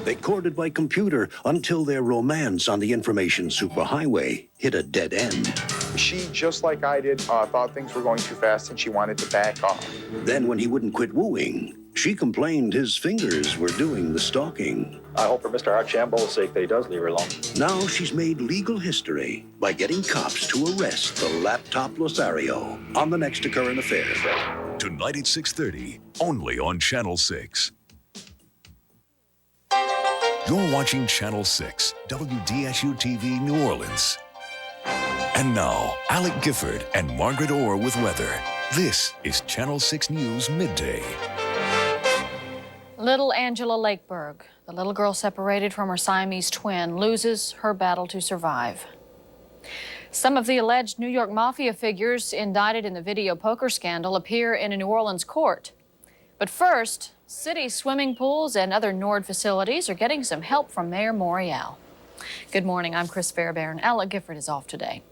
They courted by computer until their romance on the information superhighway hit a dead end. She, just like I did, thought things were going too fast and she wanted to back off. Then when he wouldn't quit wooing, she complained his fingers were doing the stalking. I hope for Mr. Archambault's sake that he does leave her alone. Now she's made legal history by getting cops to arrest the laptop Lothario on the next current affair. Tonight at 6:30, only on Channel 6. You're watching Channel 6, WDSU TV, New Orleans. And now, Alec Gifford and Margaret Orr with weather. This is Channel 6 News Midday. Little Angela Lakeberg, the little girl separated from her Siamese twin, loses her battle to survive. Some of the alleged New York Mafia figures indicted in the video poker scandal appear in a New Orleans court. But first, city swimming pools and other Nord facilities are getting some help from Mayor Morial. Good morning, I'm Chris Fairbairn. Alec Gifford is off today.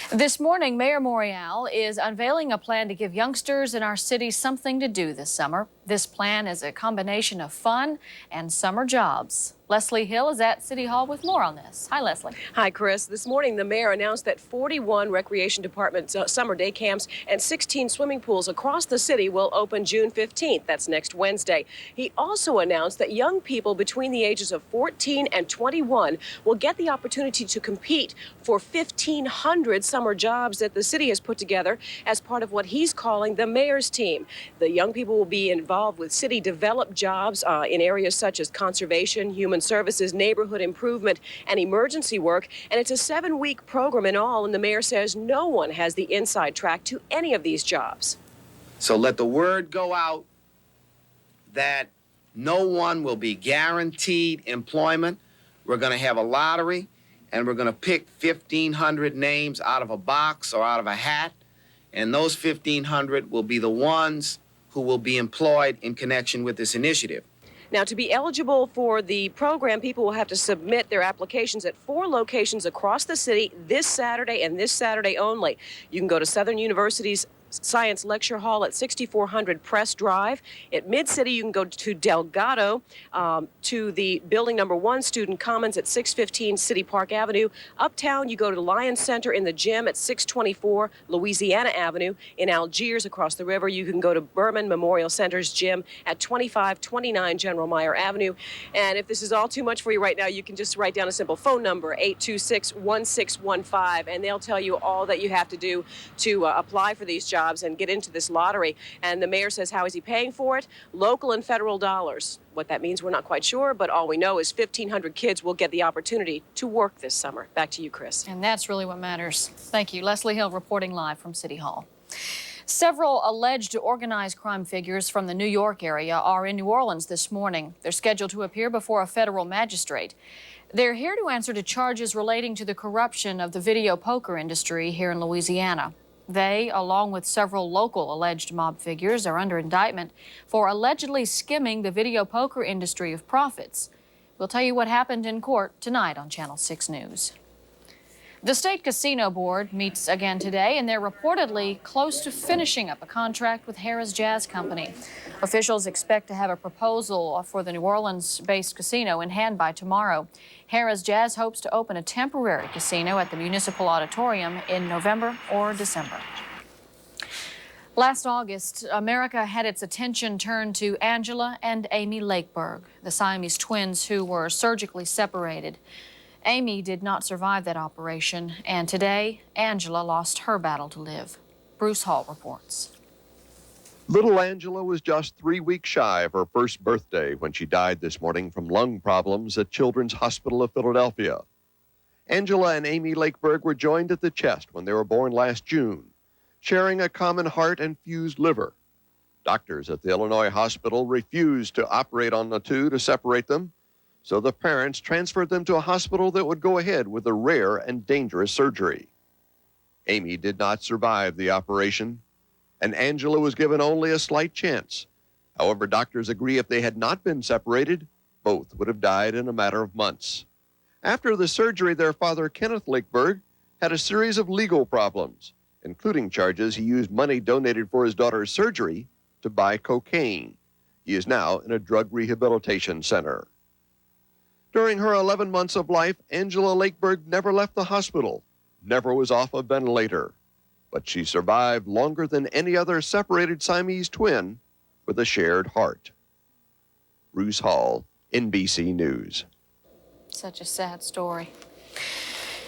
This morning, Mayor Morial is unveiling a plan to give youngsters in our city something to do this summer. This plan is a combination of fun and summer jobs. Leslie Hill is at City Hall with more on this. Hi, Leslie. Hi, Chris. This morning, the mayor announced that 41 Recreation Department summer day camps and 16 swimming pools across the city will open June 15th. That's next Wednesday. He also announced that young people between the ages of 14 and 21 will get the opportunity to compete for 1,500 summer jobs that the city has put together as part of what he's calling the mayor's team. The young people will be involved with city-developed jobs in areas such as conservation, human services, neighborhood improvement, and emergency work. And it's a 7-week program in all, and the mayor says no one has the inside track to any of these jobs. So let the word go out that no one will be guaranteed employment. We're going to have a lottery, and we're going to pick 1,500 names out of a box or out of a hat, and those 1,500 will be the ones who will be employed in connection with this initiative. Now, to be eligible for the program, people will have to submit their applications at 4 locations across the city this Saturday and this Saturday only. You can go to Southern University's Science Lecture Hall at 6400 Press Drive. At Mid-City, you can go to Delgado, to the Building Number 1 Student Commons at 615 City Park Avenue. Uptown, you go to Lions Center in the gym at 624 Louisiana Avenue. In Algiers, across the river, you can go to Berman Memorial Center's gym at 2529 General Meyer Avenue. And if this is all too much for you right now, you can just write down a simple phone number, 826-1615, and they'll tell you all that you have to do to apply for these jobs and get into this lottery. And the mayor says, how is he paying for it? Local and federal dollars. What that means, we're not quite sure, but all we know is 1,500 kids will get the opportunity to work this summer. Back to you, Chris. And that's really what matters. Thank you. Leslie Hill reporting live from City Hall. Several alleged organized crime figures from the New York area are in New Orleans this morning. They're scheduled to appear before a federal magistrate. They're here to answer to charges relating to the corruption of the video poker industry here in Louisiana. They, along with several local alleged mob figures, are under indictment for allegedly skimming the video poker industry of profits. We'll tell you what happened in court tonight on Channel 6 News. The State Casino Board meets again today, and they're reportedly close to finishing up a contract with Harrah's Jazz Company. Officials expect to have a proposal for the New Orleans-based casino in hand by tomorrow. Harrah's Jazz hopes to open a temporary casino at the Municipal Auditorium in November or December. Last August, America had its attention turned to Angela and Amy Lakeberg, the Siamese twins who were surgically separated. Amy did not survive that operation, and today, Angela lost her battle to live. Bruce Hall reports. Little Angela was just 3 weeks shy of her first birthday when she died this morning from lung problems at Children's Hospital of Philadelphia. Angela and Amy Lakeberg were joined at the chest when they were born last June, sharing a common heart and fused liver. Doctors at the Illinois hospital refused to operate on the two to separate them, so the parents transferred them to a hospital that would go ahead with a rare and dangerous surgery. Amy did not survive the operation, and Angela was given only a slight chance. However, doctors agree if they had not been separated, both would have died in a matter of months. After the surgery, their father, Kenneth Lakeberg, had a series of legal problems, including charges he used money donated for his daughter's surgery to buy cocaine. He is now in a drug rehabilitation center. During her 11 months of life, Angela Lakeberg never left the hospital, never was off a ventilator. But she survived longer than any other separated Siamese twin with a shared heart. Bruce Hall, NBC News. Such a sad story.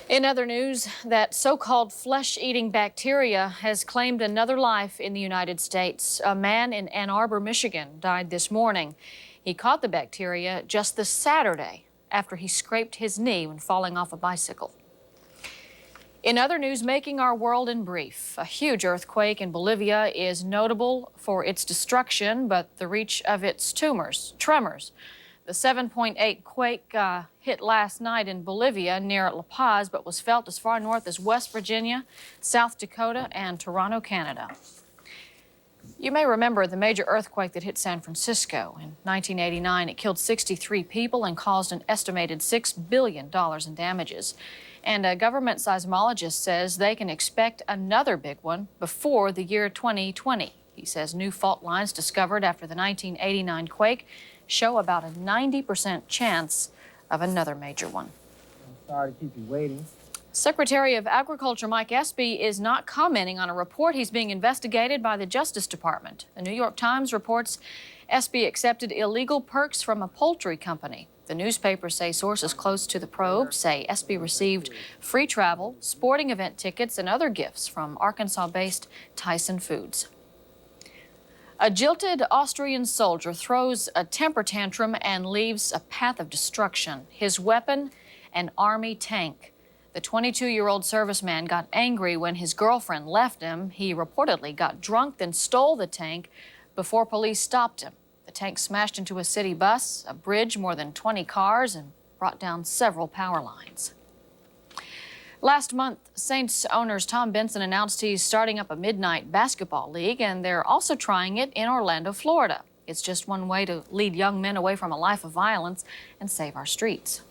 In other news, that so-called flesh-eating bacteria has claimed another life in the United States. A man in Ann Arbor, Michigan, died this morning. He caught the bacteria just this Saturday after he scraped his knee when falling off a bicycle. In other news, making our world in brief, a huge earthquake in Bolivia is notable for its destruction, but the reach of its tremors. The 7.8 quake hit last night in Bolivia near La Paz, but was felt as far north as West Virginia, South Dakota, and Toronto, Canada. You may remember the major earthquake that hit San Francisco in 1989. It killed 63 people and caused an estimated $6 billion in damages. And a government seismologist says they can expect another big one before the year 2020. He says new fault lines discovered after the 1989 quake show about a 90% chance of another major one. I'm sorry to keep you waiting. Secretary of Agriculture Mike Espy is not commenting on a report he's being investigated by the Justice Department. The New York Times reports Espy accepted illegal perks from a poultry company. The newspapers say sources close to the probe say Espy received free travel, sporting event tickets, and other gifts from Arkansas-based Tyson Foods. A jilted Austrian soldier throws a temper tantrum and leaves a path of destruction. His weapon, an army tank. The 22-year-old serviceman got angry when his girlfriend left him. He reportedly got drunk, then stole the tank before police stopped him. The tank smashed into a city bus, a bridge, more than 20 cars, and brought down several power lines. Last month, Saints owners Tom Benson announced he's starting up a midnight basketball league, and they're also trying it in Orlando, Florida. It's just one way to lead young men away from a life of violence and save our streets.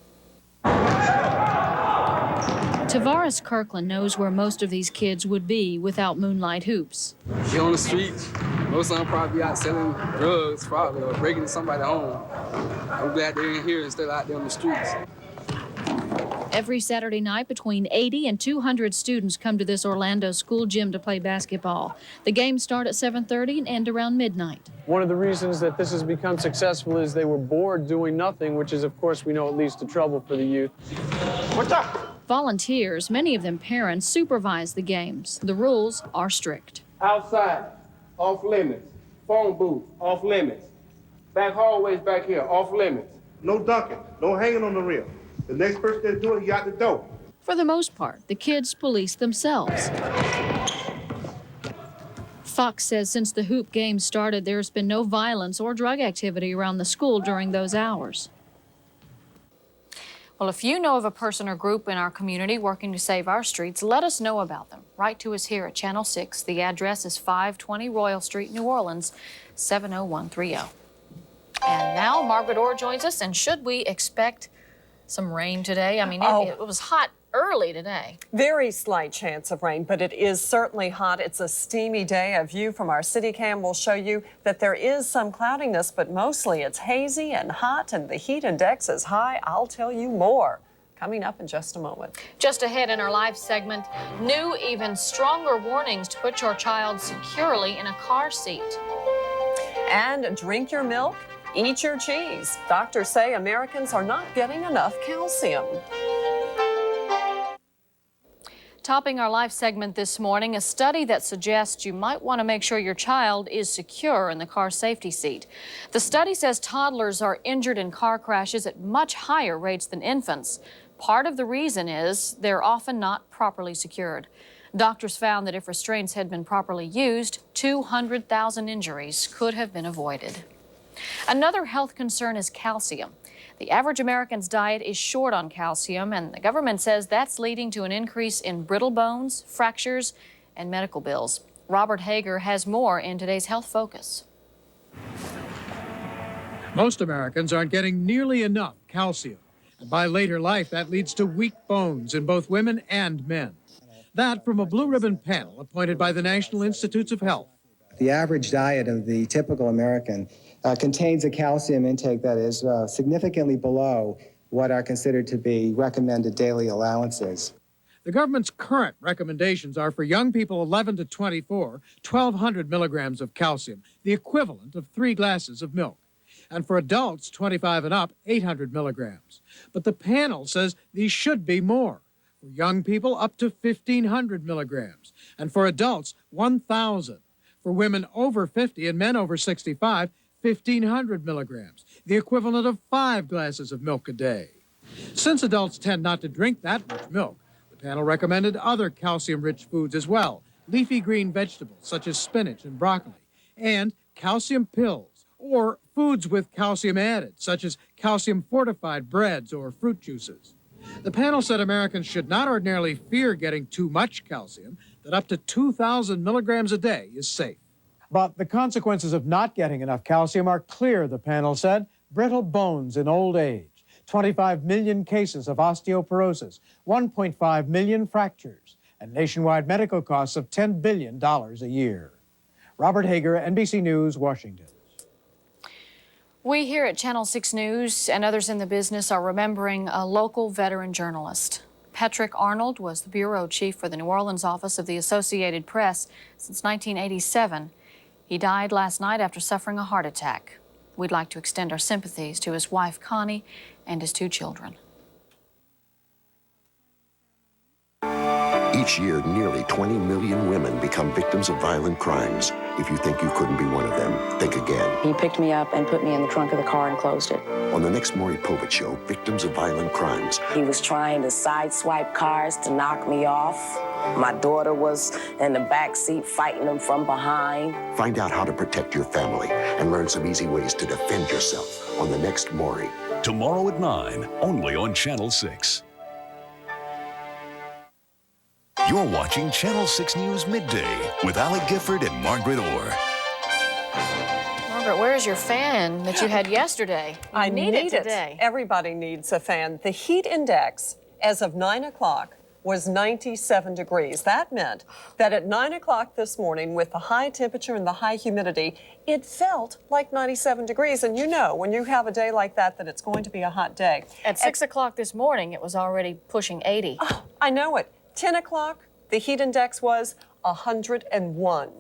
Tavares Kirkland knows where most of these kids would be without Moonlight Hoops. Be on the streets. Most of them probably be out selling drugs, probably, or breaking somebody's home. I'm glad they're in here instead of out there on the streets. Every Saturday night, between 80 and 200 students come to this Orlando school gym to play basketball. The games start at 7:30 and end around midnight. One of the reasons that this has become successful is they were bored doing nothing, which is, of course, we know it leads to trouble for the youth. What's up? Volunteers, many of them parents, supervise the games. The rules are strict. Outside, off limits. Phone booth, off limits. Back hallways back here, off limits. No dunking, no hanging on the rim. The next person that's doing it, you out the door. For the most part, the kids police themselves. Fox says since the hoop games started, there's been no violence or drug activity around the school during those hours. Well, if you know of a person or group in our community working to save our streets, let us know about them. Write to us here at Channel 6. The address is 520 Royal Street, New Orleans, 70130. And now Margaret Orr joins us. And should we expect some rain today? I mean, it was hot early today. Very slight chance of rain, but it is certainly hot. It's a steamy day. A view from our city cam will show you that there is some cloudiness, but mostly it's hazy and hot, and the heat index is high. I'll tell you more coming up in just a moment. Just ahead in our live segment, new, even stronger warnings to put your child securely in a car seat. And drink your milk, eat your cheese. Doctors say Americans are not getting enough calcium. Topping our live segment this morning, a study that suggests you might want to make sure your child is secure in the car safety seat. The study says toddlers are injured in car crashes at much higher rates than infants. Part of the reason is they're often not properly secured. Doctors found that if restraints had been properly used, 200,000 injuries could have been avoided. Another health concern is calcium. The average American's diet is short on calcium, and the government says that's leading to an increase in brittle bones, fractures, and medical bills. Robert Hager has more in today's Health Focus. Most Americans aren't getting nearly enough calcium. And by later life, that leads to weak bones in both women and men. That from a blue ribbon panel appointed by the National Institutes of Health. The average diet of the typical American contains a calcium intake that is significantly below what are considered to be recommended daily allowances. The government's current recommendations are for young people 11 to 24, 1,200 milligrams of calcium, the equivalent of 3 glasses of milk. And for adults 25 and up, 800 milligrams. But the panel says these should be more. For young people, up to 1,500 milligrams. And for adults, 1,000. For women over 50 and men over 65, 1,500 milligrams, the equivalent of 5 glasses of milk a day. Since adults tend not to drink that much milk, the panel recommended other calcium-rich foods as well, leafy green vegetables such as spinach and broccoli, and calcium pills, or foods with calcium added, such as calcium-fortified breads or fruit juices. The panel said Americans should not ordinarily fear getting too much calcium, that up to 2,000 milligrams a day is safe. But the consequences of not getting enough calcium are clear, the panel said. Brittle bones in old age, 25 million cases of osteoporosis, 1.5 million fractures, and nationwide medical costs of $10 billion a year. Robert Hager, NBC News, Washington. We here at Channel 6 News and others in the business are remembering a local veteran journalist. Patrick Arnold was the bureau chief for the New Orleans office of the Associated Press since 1987. He died last night after suffering a heart attack. We'd like to extend our sympathies to his wife, Connie, and his 2 children. Each year, nearly 20 million women become victims of violent crimes. If you think you couldn't be one of them, think again. He picked me up and put me in the trunk of the car and closed it. On the next Maury Povich Show, Victims of Violent Crimes. He was trying to sideswipe cars to knock me off. My daughter was in the back seat fighting him from behind. Find out how to protect your family and learn some easy ways to defend yourself on the next Maury. Tomorrow at 9, only on Channel 6. You're watching Channel 6 News Midday with Alec Gifford and Margaret Orr. Margaret, where's your fan that you had yesterday? I need it today. Everybody needs a fan. The heat index as of 9 o'clock was 97 degrees. That meant that at 9 o'clock this morning, with the high temperature and the high humidity, it felt like 97 degrees. And you know, when you have a day like that, that it's going to be a hot day. At 6 o'clock this morning, it was already pushing 80. Oh, I know it. 10 o'clock, the heat index was 101.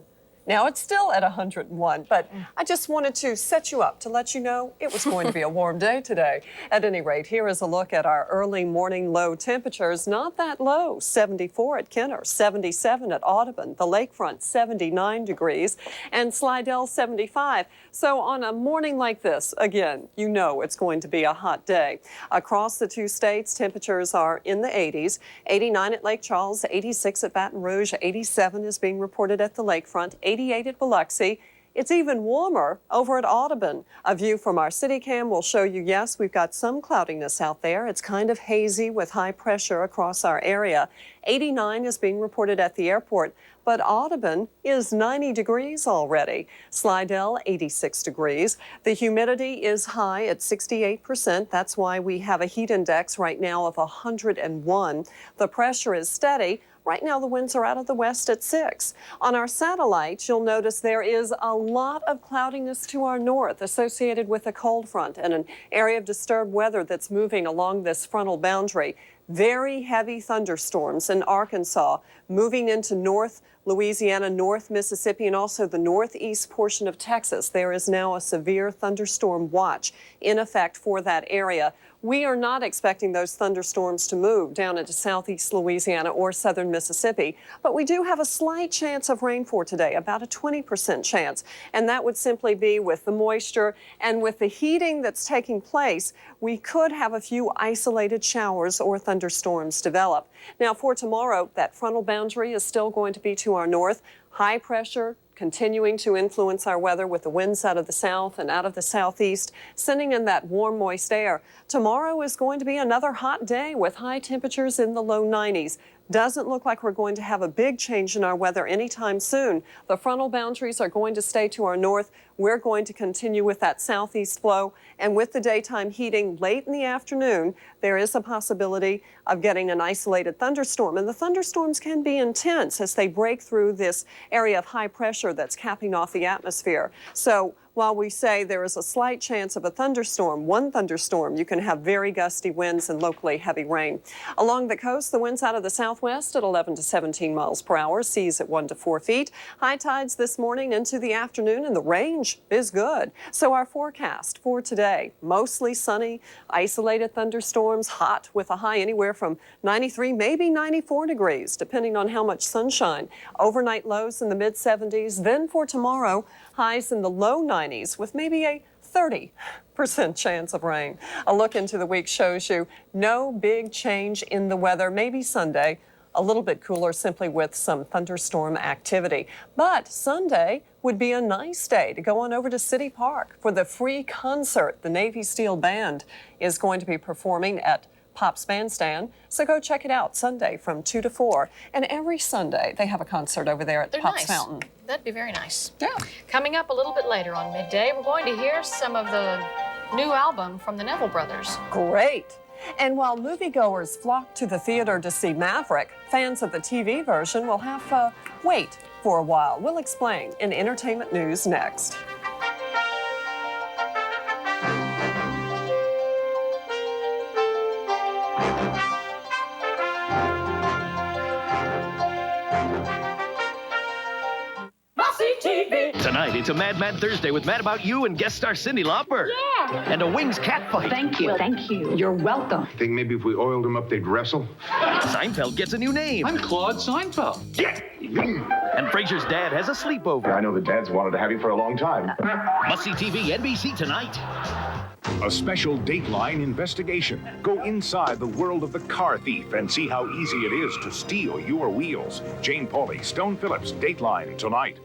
Now it's still at 101, but I just wanted to set you up to let you know it was going to be a warm day today. At any rate, here is a look at our early morning low temperatures. Not that low. 74 at Kenner, 77 at Audubon, the lakefront 79 degrees, and Slidell 75. So on a morning like this, again, you know it's going to be a hot day. Across the 2 states, temperatures are in the 80s. 89 at Lake Charles, 86 at Baton Rouge, 87 is being reported at the lakefront, 88 at Biloxi. It's even warmer over at Audubon. A view from our city cam will show you, yes, we've got some cloudiness out there. It's kind of hazy with high pressure across our area. 89 is being reported at the airport, but Audubon is 90 degrees already. Slidell, 86 degrees. The humidity is high at 68%. That's why we have a heat index right now of 101. The pressure is steady. Right now, the winds are out of the west at 6. On our satellite, you'll notice there is a lot of cloudiness to our north associated with a cold front and an area of disturbed weather that's moving along this frontal boundary. Very heavy thunderstorms in Arkansas, moving into North Louisiana, North Mississippi, and also the northeast portion of Texas. There is now a severe thunderstorm watch in effect for that area. We are not expecting those thunderstorms to move down into southeast Louisiana or southern Mississippi, but we do have a slight chance of rain for today, about a 20% chance. And that would simply be with the moisture and with the heating that's taking place, we could have a few isolated showers or thunderstorms develop. Now for tomorrow, that frontal boundary is still going to be to our north. High pressure continuing to influence our weather with the winds out of the south and out of the southeast, sending in that warm, moist air. Tomorrow is going to be another hot day with high temperatures in the low 90s. Doesn't look like we're going to have a big change in our weather anytime soon. The frontal boundaries are going to stay to our north. We're going to continue with that southeast flow. And with the daytime heating late in the afternoon, there is a possibility of getting an isolated thunderstorm. And the thunderstorms can be intense as they break through this area of high pressure that's capping off the atmosphere. So while we say there is a slight chance of a thunderstorm, one thunderstorm, you can have very gusty winds and locally heavy rain. Along the coast, the winds out of the southwest at 11 to 17 miles per hour, seas at 1 to 4 feet. High tides this morning into the afternoon, and the range is good. So our forecast for today, mostly sunny, isolated thunderstorms, hot with a high anywhere from 93, maybe 94 degrees, depending on how much sunshine. Overnight lows in the mid-70s. Then for tomorrow, highs in the low 90s with maybe a 30% chance of rain. A look into the week shows you no big change in the weather. Maybe Sunday, a little bit cooler simply with some thunderstorm activity. But Sunday would be a nice day to go on over to City Park for the free concert. The Navy Steel Band is going to be performing at Pop's Bandstand. So go check it out Sunday from 2 to 4. And every Sunday they have a concert over there at Pop's Fountain. That'd be very nice. Yeah. Coming up a little bit later on Midday, we're going to hear some of the new album from the Neville Brothers. Great. And while moviegoers flock to the theater to see Maverick, fans of the TV version will have to wait for a while. We'll explain in entertainment news next. Tonight, it's a Mad Thursday with Mad About You and guest star Cyndi Lauper. Yeah. And a Wings cat fight. Thank you. Thank you. You're welcome. Think maybe if we oiled them up, they'd wrestle? Seinfeld gets a new name. I'm Claude Seinfeld. Yeah. And Frasier's dad has a sleepover. I know the dads wanted to have you for a long time. Must-see TV, NBC tonight. A special Dateline investigation. Go inside the world of the car thief and see how easy it is to steal your wheels. Jane Pauley, Stone Phillips, Dateline tonight.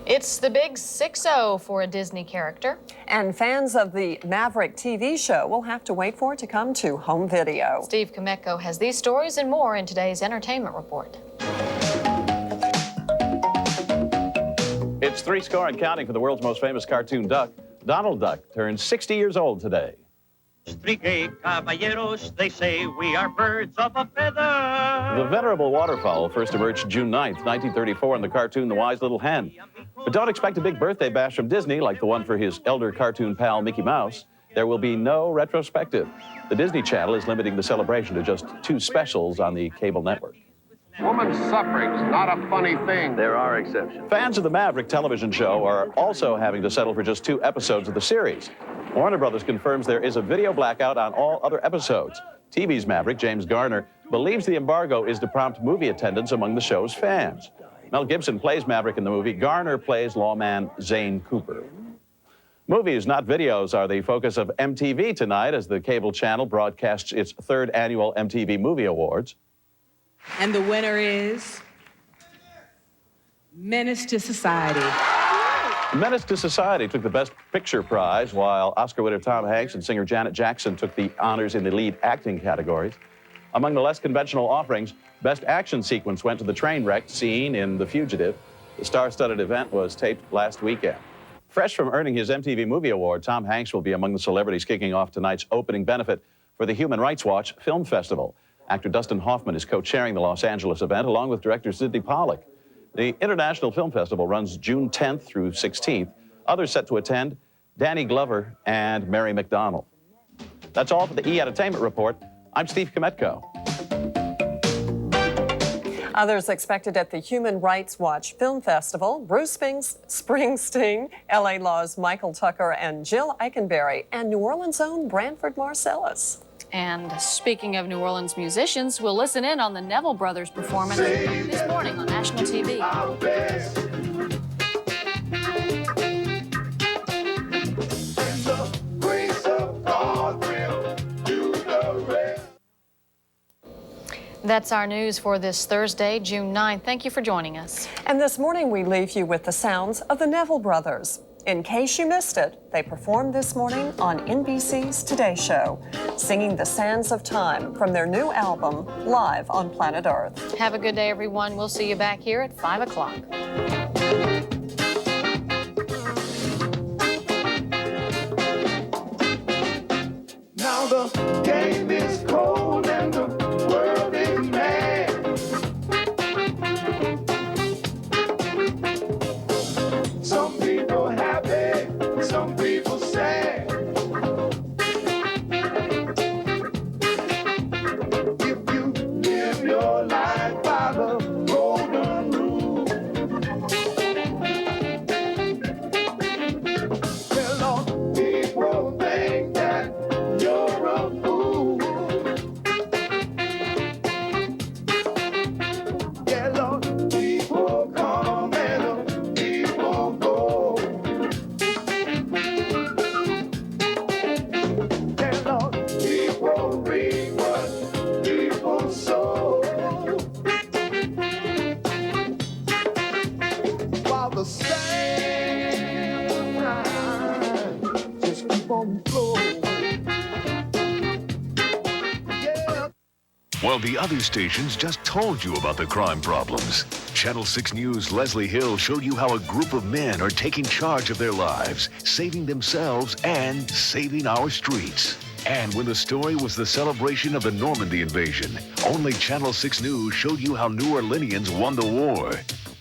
It's the big 6-0 for a Disney character. And fans of the Maverick TV show will have to wait for it to come to home video. Steve Kometko has these stories and more in today's entertainment report. It's 3 and counting for the world's most famous cartoon duck. Donald Duck turns 60 years old today. Caballeros, they say we are birds of a feather. The venerable waterfowl first emerged June 9th, 1934 in the cartoon The Wise Little Hen. But don't expect a big birthday bash from Disney like the one for his elder cartoon pal Mickey Mouse. There will be no retrospective. The Disney Channel is limiting the celebration to just 2 specials on the cable network. Woman suffering's not a funny thing. There are exceptions. Fans of the Maverick television show are also having to settle for just 2 episodes of the series. Warner Brothers confirms there is a video blackout on all other episodes. TV's Maverick, James Garner, believes the embargo is to prompt movie attendance among the show's fans. Mel Gibson plays Maverick in the movie. Garner plays lawman Zane Cooper. Movies, not videos, are the focus of MTV tonight as the cable channel broadcasts its 3rd annual MTV Movie Awards. And the winner is Menace to Society. Menace to Society took the Best Picture prize, while Oscar winner Tom Hanks and singer Janet Jackson took the honors in the lead acting categories. Among the less conventional offerings, Best Action Sequence went to the train wreck scene in The Fugitive. The star-studded event was taped last weekend. Fresh from earning his MTV Movie Award, Tom Hanks will be among the celebrities kicking off tonight's opening benefit for the Human Rights Watch Film Festival. Actor Dustin Hoffman is co-chairing the Los Angeles event along with director Sidney Pollack. The International Film Festival runs June 10th through 16th. Others set to attend, Danny Glover and Mary McDonnell. That's all for the E! Entertainment Report. I'm Steve Kometko. Others expected at the Human Rights Watch Film Festival, Bruce Springsteen, L.A. Law's Michael Tucker, and Jill Eikenberry, and New Orleans' own Branford Marsalis. And speaking of New Orleans musicians, we'll listen in on the Neville Brothers performance this morning on national TV. That's our news for this Thursday, June 9th. Thank you for joining us. And this morning we leave you with the sounds of the Neville Brothers. In case you missed it, they performed this morning on NBC's Today Show, singing The Sands of Time from their new album, Live on Planet Earth. Have a good day, everyone. We'll see you back here at 5 o'clock. Now the game is cold and the while the other stations just told you about the crime problems. Channel 6 News' Leslie Hill showed you how a group of men are taking charge of their lives, saving themselves and saving our streets. And when the story was the celebration of the Normandy invasion, only Channel 6 News showed you how New Orleanians won the war.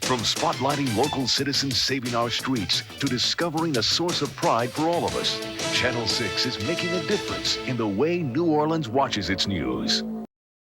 From spotlighting local citizens saving our streets to discovering a source of pride for all of us, Channel 6 is making a difference in the way New Orleans watches its news.